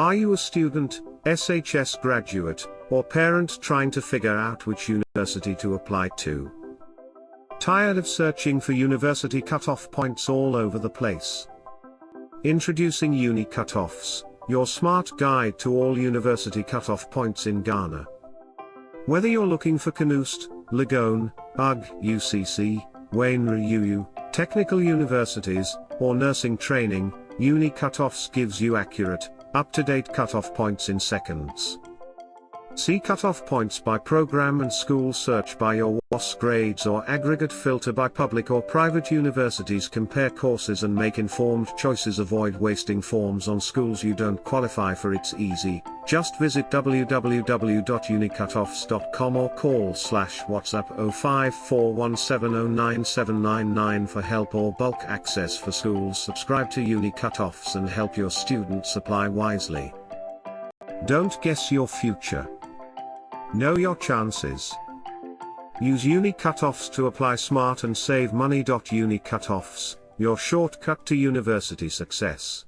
Are you a student, SHS graduate, or parent trying to figure out which university to apply to? Tired of searching for university cutoff points all over the place? Introducing UniCutoffs, your smart guide to all university cutoff points in Ghana. Whether you're looking for KNUST, Legon, UCC, UENR UU, technical universities, or nursing training, UniCutoffs gives you accurate, up-to-date cutoff points in seconds. See cutoff points by program and school, search by your WASSCE grades, or aggregate filter by public or private universities, compare courses and make informed choices. Avoid wasting forms on schools you don't qualify for. It's easy, just visit www.unicutoffs.com or call /WhatsApp 0541709799 for help or bulk access for schools. Subscribe to UniCutoffs and help your students apply wisely. Don't guess your future. Know your chances. Use UniCutoffs to apply smart and save money. UniCutoffs, your shortcut to university success.